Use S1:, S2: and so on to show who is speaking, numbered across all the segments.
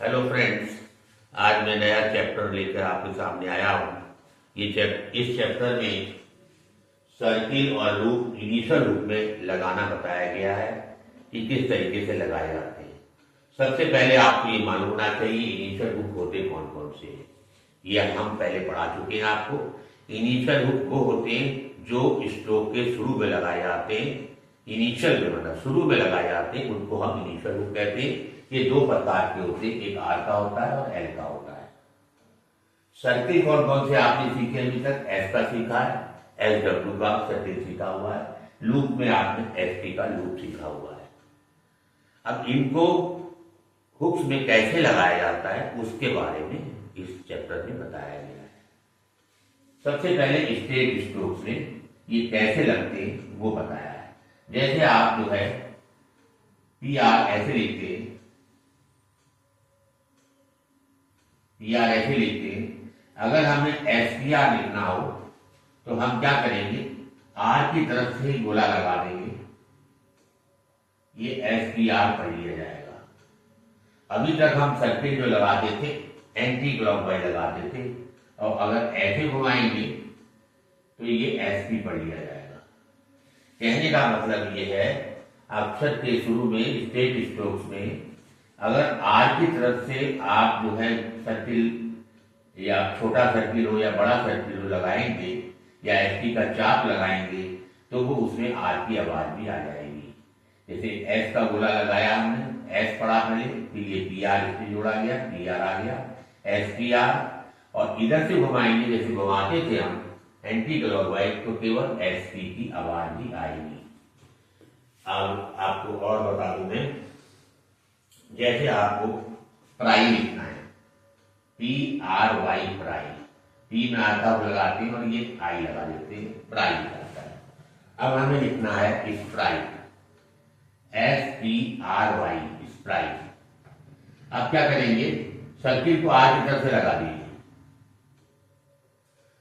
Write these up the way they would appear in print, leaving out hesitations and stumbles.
S1: Hello friends, आज मैं नया चैप्टर लेकर आपके सामने आया हूँ। इस चैप्टर में सर्किल और लूप इनिशियल लूप में लगाना बताया गया है कि किस तरीके से लगाए जाते हैं। सबसे पहले आपको ये मालूम होना चाहिए इनिशियल लूप होते कौन कौन से हैं। ये हम पहले पढ़ा चुके हैं आपको। इनिशियल लूप वो होते हैं जो स्ट्रोक के शुरू में लगाए जाते हैं। इनिशियल में मतलब शुरू में लगाए जाते हैं, उनको हम इनिशियल लूप कहते हैं। ये दो प्रकार के होते हैं, एक आर का होता है और एल का होता है। सर्किल कौन कौन से आपने सीखे अभी तक? एस का सीखा है, एस डब्ल्यू का सर्किल सीखा हुआ है। लूप में आपने एस टी का लूप सीखा हुआ है। अब इनको हुक्स में कैसे लगाया जाता है उसके बारे में इस चैप्टर में बताया गया है। सबसे पहले स्टेट स्ट्रोक्स में ये कैसे लगते हैं वो बताया है। जैसे आप जो है पी आर ऐसे लिखते हैं, पीआर ऐसे लिखते हैं। अगर हमें एस पी आर लिखना हो तो हम क्या करेंगे? आर की तरफ से ही गोला लगा देंगे, ये एस पी आर पढ़ लिया जाएगा। अभी तक हम सर्किल जो लगाते थे एंटी क्लॉकवाइज लगाते थे, और अगर ऐसे घुमाएंगे तो ये एस पी पढ़ लिया जाएगा। कहने का मतलब ये है, अक्षर के शुरू में स्टेट स्ट्रोक्स में अगर आर की तरफ से आप जो है सर्किल या छोटा सर्किल हो या बड़ा सर्किल हो लगाएंगे या एसटी का चाप लगाएंगे तो वो उसमें आर की आवाज भी आ जाएगी। जैसे एस का गोला लगाया हमने, एस पढ़ा पहले, फिर ये पी आर इसमें जोड़ा गया, पी आर आ गया, एस पी आर। और इधर से घुमाएंगे, जैसे घुमाते थे हम एंटी क्लॉकवाइज, तो केवल एस पी की आवाज ही आएगी। अब आपको और बता दूं मैं, जैसे आपको प्राई लिखना है, पी आर वाई प्राई, पी में आता हुआ लगाते हैं और ये आई लगा देते हैं, प्राई आता है। अब हमें लिखना है sprite, S P R Y, sprite. अब क्या करेंगे? सर्किल को आर की तरफ से लगा दीजिए।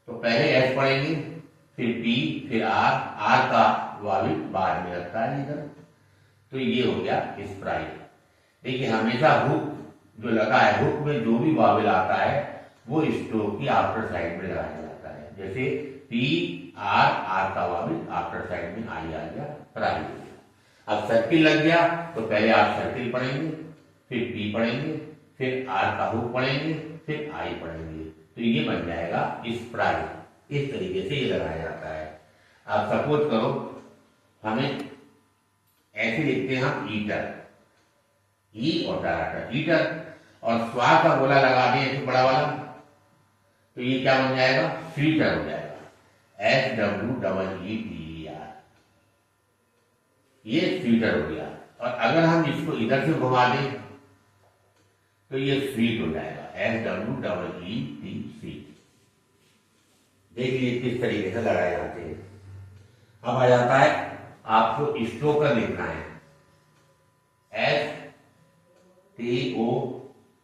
S1: तो पहले एस पढ़ेंगे, फिर पी, फिर आर, आर का वाविल बाद में रखता है इधर, तो ये हो गया स्प्राइट। देखिए हमेशा हुक जो लगा है, हुक में जो भी वावेल आता है वो स्ट्रोक की आफ्टर साइड में लगाया जाता है। जैसे पी आर, आर का वावेल आफ्टर साइड में आई आ गया, प्राई हो गया। अब सर्किल लग गया तो पहले आप सर्किल पढ़ेंगे, फिर पी पढ़ेंगे, फिर आर का हुक पढ़ेंगे, फिर आई पढ़ेंगे, तो ये बन जाएगा स्प्राइट। इस तरीके से ये लगाया जाता है। अब सपोज करो हमें ऐसे लिखते हैं हम ईटर, ई और डराटर, ईटर, और स्वा का गोला लगा दें ऐसे बड़ा वाला, तो ये क्या बन जाएगा? स्वीटर हो जाएगा, S W double E T R, ये स्वीटर हो गया। और अगर हम इसको इधर से घुमा दें तो ये स्वीट हो जाएगा, S W double E T, sweet. देखिए किस तरीके से लगाए जाते हैं। अब आ जाता है आपको स्ट्रोकर लिखना है, एस टी ओ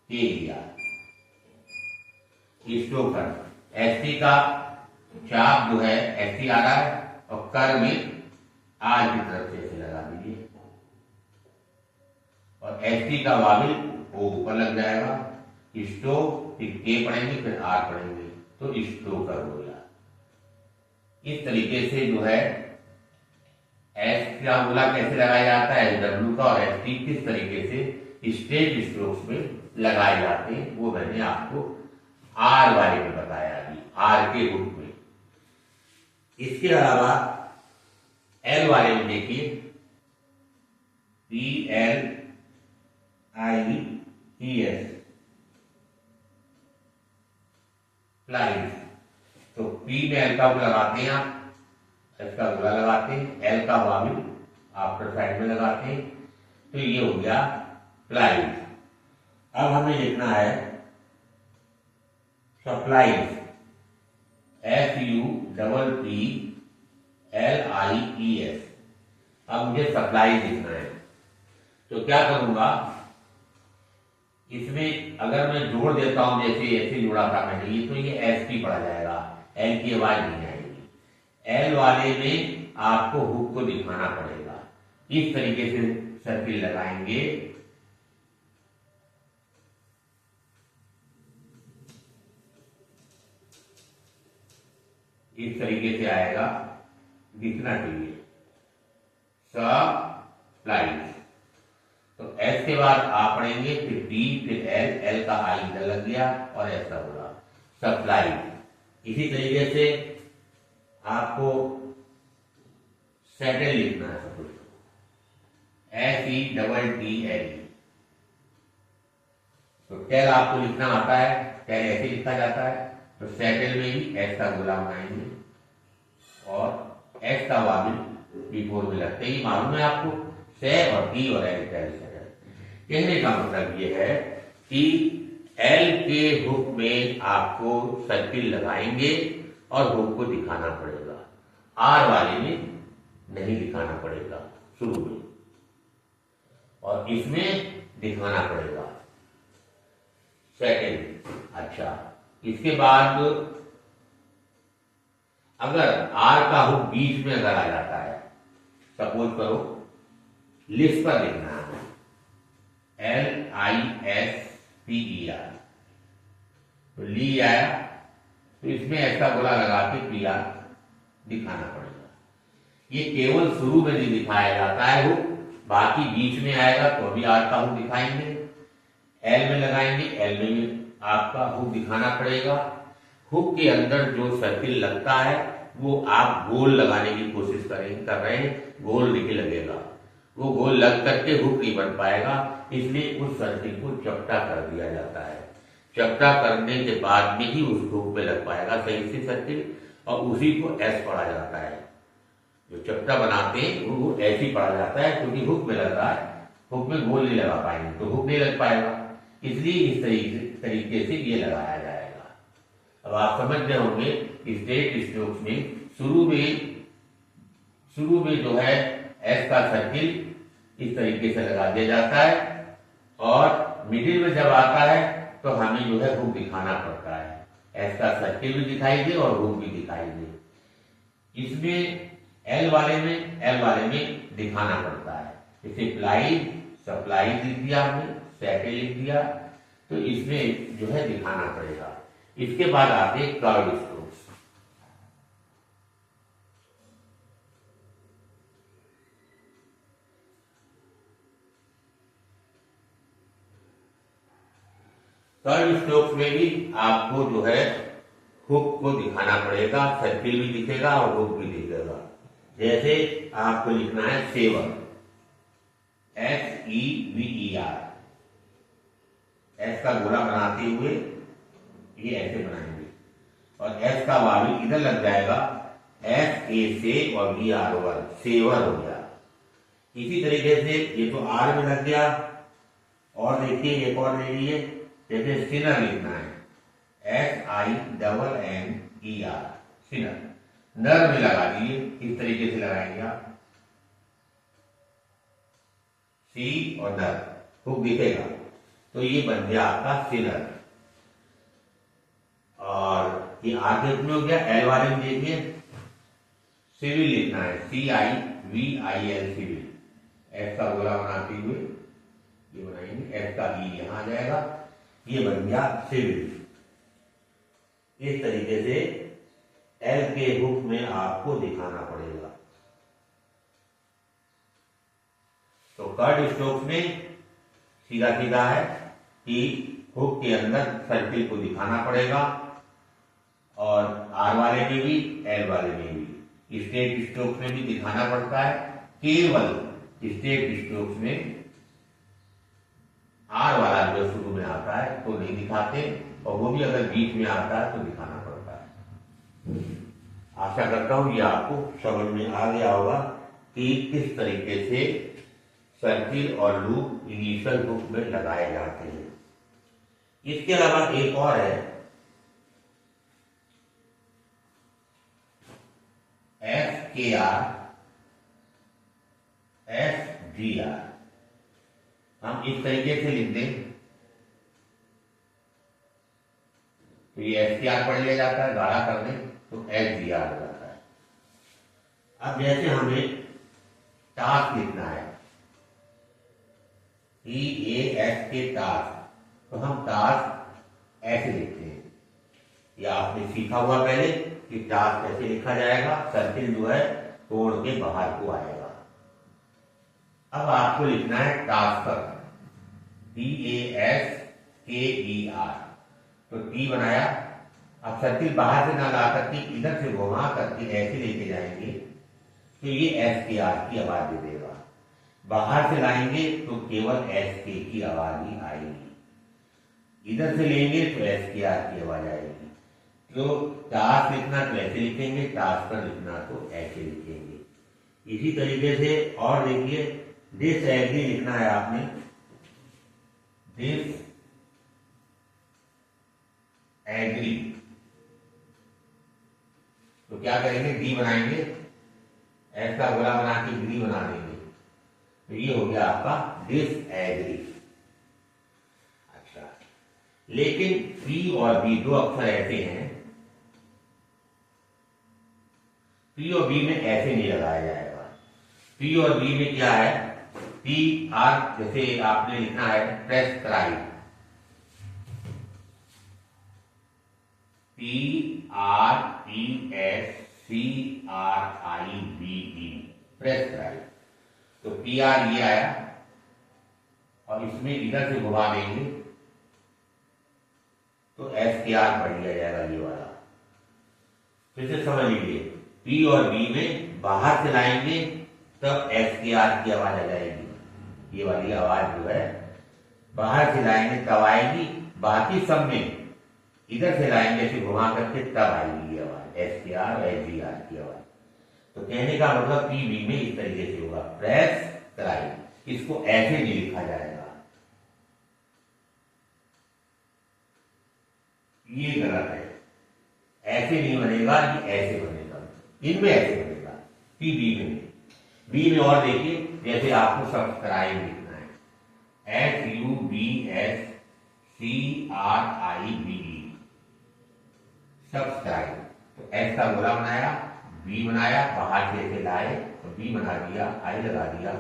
S1: के आर, स्ट्रोकर। एस टी का चाप जो है एस टी आ रहा है और कर में आर की तरफ से लगा दीजिए, और एस टी का वाविल वो ऊपर लग जाएगा, स्टो, फिर के पढ़ेंगे, फिर आर पढ़ेंगे, तो स्ट्रोकर हो गया। इस तरीके से जो है एस का गोला कैसे लगाया जाता है, डब्ल्यू का, और एस टी किस तरीके से स्टेट स्ट्रोक्स में लगाए जाते हैं वो मैंने आपको आर वाले में बताया, अभी आर के रूप में। इसके अलावा एल वाले में देखिए, P L I E S, plies. तो पी में एल का लगाते हैं आप, एस का गोला लगाते हैं, एल का वाविल आफ्टर साइड में लगाते हैं, तो ये हो गया प्लाइज। अब हमें लिखना है supplies, S U double P L I E S. अब मुझे सप्लाइज लिखना है, तो क्या करूंगा, इसमें अगर मैं जोड़ देता हूं, जैसे ऐसे जोड़ा था मैंने ये, तो ये एस पी पढ़ा जाएगा, एल की आवाज नहीं आएगी। एल वाले में आपको हुक को दिखाना पड़ेगा। इस तरीके से सर्किल लगाएंगे इस तरीके से आएगा, दिखना चाहिए सप्लाइज। तो एस के बाद आप पढ़ेंगे, फिर डी, फिर एल, एल का आई इधर लग गया और ऐसा बोला सप्लाई। इसी तरीके से आपको सेटल लिखना है, सब कुछ SETTLE। तो टेल आपको लिखना आता है, टेल ऐसे लिखा जाता है। तो सेटल में भी एस का गोला बनाएंगे और एस का वाबिल बिफोर में लगते ही मालूम है आपको, से और टी और एल, टेल सेटल। कहने का मतलब ये है कि एल के हुक में आपको सर्किल लगाएंगे और हुक को दिखाना पड़ेगा, आर वाले में नहीं दिखाना पड़ेगा शुरू में, और इसमें दिखाना पड़ेगा सेकंड। अच्छा, इसके बाद अगर आर का हुक बीच में अगर आ जाता है, सपोज करो लिस्ट पर लिखना है LISPER, तो ली आया, तो इसमें ऐसा गोला लगा के PR दिखाना पड़ेगा। ये केवल शुरू में नहीं दिखाया जाता है हुक, बाकी बीच में आएगा तो अभी आर का हुक दिखाएंगे, एल में लगाएंगे, एल में भी आपका हुक दिखाना पड़ेगा। हुक के अंदर जो सर्किल लगता है वो आप गोल लगाने की कोशिश कर रहे हैं, गोल नहीं लगेगा, वो गोल लग करके हुक नहीं बन पाएगा, इसलिए उस सर्किल को चपटा कर दिया जाता है। चपटा करने के बाद में ही उस हुक पे लग पाएगा सही से सर्किल, और उसी को एस पढ़ा जाता है। जो चपटा बनाते हैं वो ऐसे ही पढ़ा जाता है, क्योंकि हुक में लग रहा है, हुक में गोल नहीं लगा पाएंगे तो हुक नहीं लग पाएगा, इसलिए इस तरीके से ये लगाया जाएगा। अब आप समझ रहे होंगे स्ट्रेट स्ट्रोक्स में शुरू में जो है एस का सर्किल इस तरीके से लगा दिया जाता है, और मिडिल में जब आता है तो हमें जो है हुक दिखाना पड़ता है, एस का सर्किल भी दिखाई दे और हुक भी दिखाई दे। इसमें एल वाले में दिखाना पड़ता है, जैसे सप्लाई लिख दिया हमने, सेटल लिख दिया, तो इसमें जो है दिखाना पड़ेगा। इसके बाद आते हैं कर्व स्ट्रोक्स। कर्व स्ट्रोक्स में भी आपको जो है हुक को दिखाना पड़ेगा, सर्किल भी दिखेगा और हुक भी दिखेगा। जैसे आपको लिखना है सेवर, SEVER, एस का गोला बनाते हुए ये ऐसे बनाएंगे, और एस का वाबिल इधर लग जाएगा, SA से और VR होगा, सेवर हो गया। इसी तरीके से ये तो आर में लग गया, और देखिए एक और ले लीजिए, जैसे सिनर लिखना है, SINNER, सिनर, नर में लगा दिए, इस तरीके से लगाएंगे आप, सी और नर, हुक दिखेगा, तो ये बन गया आपका सिनर। और ये आगे में हो गया। एल वाले में देखिए सिविल लिखना है, CIVIL, सिविल, एस का गोला बनाते हुए ये बनाएंगे, एस का ई यहां आ जाएगा, ये बन गया सिविल। इस तरीके से एल के हुक में आपको दिखाना पड़ेगा। तो कर्व स्ट्रोक्स में सीधा सीधा है कि हुक के अंदर सर्किल को दिखाना पड़ेगा, और आर वाले में भी, एल वाले में भी। स्ट्रेट स्ट्रोक्स में भी दिखाना पड़ता है, केवल स्ट्रेट स्ट्रोक्स में आर वाला जो शुरू में आता है तो नहीं दिखाते, और वो भी अगर बीच में आता है तो दिखाना पड़ता है। आशा करता हूं ये आपको समझ में आ गया होगा कि किस तरीके से सर्किल और लूप इनिशियल हुक में लगाए जाते हैं। इसके अलावा एक और है, SKR, SGR, हम इस तरीके से लिख दें तो ये SKR पढ़ लिया जाता है, गाढ़ा कर दें तो SGR हो जाता है। अब जैसे हमें टास्क लिखना है, TASK, टास्क, तो हम टास्क ऐसे लिखते हैं, या आप आपने सीखा हुआ पहले कि टास्क कैसे लिखा जाएगा, सर्किल जो है कोण के बाहर को आएगा। अब आपको लिखना है टास्कर, TASKER। तो टी बनाया। अब सर्किल बाहर से ना ला करके इधर से घुमा करके ऐसे लेके जाएंगे तो ये SKR की आवाज दे देगा। बाहर से लाएंगे तो केवल SK की आवाज ही आएगी। इधर से लेंगे तो SKR की आवाज आएगी। तो टास्क लिखना तो ऐसे लिखेंगे, टास्कर लिखना तो ऐसे लिखेंगे। इसी तरीके से और देखिए, डिसएग्री लिखना है आपने, डिसएग्री। तो क्या करेंगे, डी बनाएंगे, एस का गोला बना के डी बना देंगे, तो ये हो गया आपका डिसएग्री। अच्छा, लेकिन पी और बी दो अक्षर ऐसे हैं, पी और बी में ऐसे नहीं लगाया जाएगा। पी और बी में क्या है, पी आर, जैसे आपने लिखना है प्रेस्क्राइब, PRESCRIBE, प्रेस्क्राइब। तो पी आर ये आया और इसमें इधर से घुमा देंगे तो SKR पढ़ लिया जाएगा, ये वाला। फिर से समझ लीजिए, पी और बी में बाहर से लाएंगे तब SKR की आवाज आ जाएगी। ये वाली आवाज जो है बाहर से लाएंगे तब आएगी, बाकी सब में इधर से लाएंगे से घुमा करके तब आएगी ये आवाज, SKR और SGR की आवाज। तो कहने का मतलब पी बी में इस तरीके से होगा, प्रेस्क्राइब। इसको ऐसे नहीं लिखा जाएगा, ये गलत है, ऐसे नहीं बनेगा, ये ऐसे बनेगा। इनमें ऐसे बनेगा, पी बी में। बी में और देखिए, जैसे आपको सब्सक्राइब लिखना है, SUBSCRIBE, सब्सक्राइब। तो एस का गोला बनाया, बी बनाया, बाहर से ऐसे लाए तो बी बना दिया, आई लगा दिया,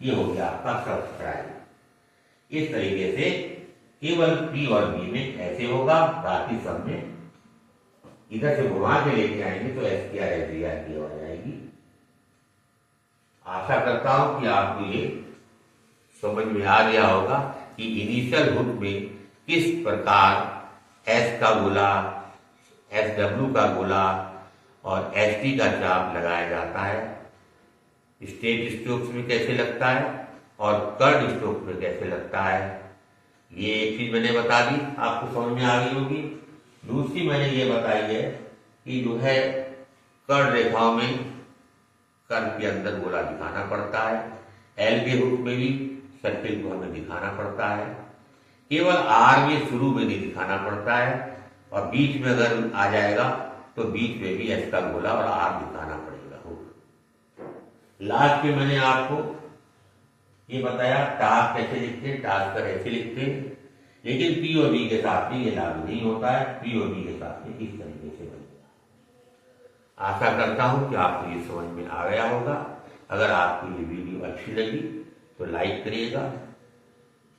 S1: ये हो गया आपका सब्सक्राइब। इस तरीके से केवल पी और बी में ऐसे होगा, बाकी सब में इधर से घुमा के लेके आएंगे तो SKR SGR की आवाज आएगी। आशा करता हूं कि आपको ये समझ में आ गया होगा कि इनिशियल हुक में किस प्रकार एस का गोला, SW का गोला और ST का चाप लगाया जाता है, स्टेट स्ट्रोक्स में कैसे लगता है और कर्ड स्ट्रोक में कैसे लगता है। ये एक चीज मैंने बता दी, आपको समझ में आ गई होगी। दूसरी मैंने ये बताई है कि जो है कर्ड रेखाओं में कर्व के अंदर गोला दिखाना पड़ता है, एल के हुक में भी सर्किल को हमें दिखाना पड़ता है, केवल आर में शुरू में नहीं दिखाना पड़ता है, और बीच में अगर आ जाएगा तो बीच में भी एस का गोला और आर दिखाना पड़ेगा हुक। लास्ट में मैंने आपको ये बताया टास्क कैसे लिखते हैं, टास्कर ऐसे लिखते हैं, लेकिन पी और बी के साथ में ये लागू नहीं होता है, पी और बी के साथ में इस तरीके से बनेगा। आशा करता हूं कि आपको ये समझ में आ गया होगा। अगर आपको ये वीडियो अच्छी लगी तो लाइक करिएगा,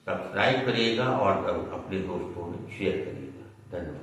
S1: सब्सक्राइब करिएगा और अपने दोस्तों में शेयर करिएगा। धन्यवाद।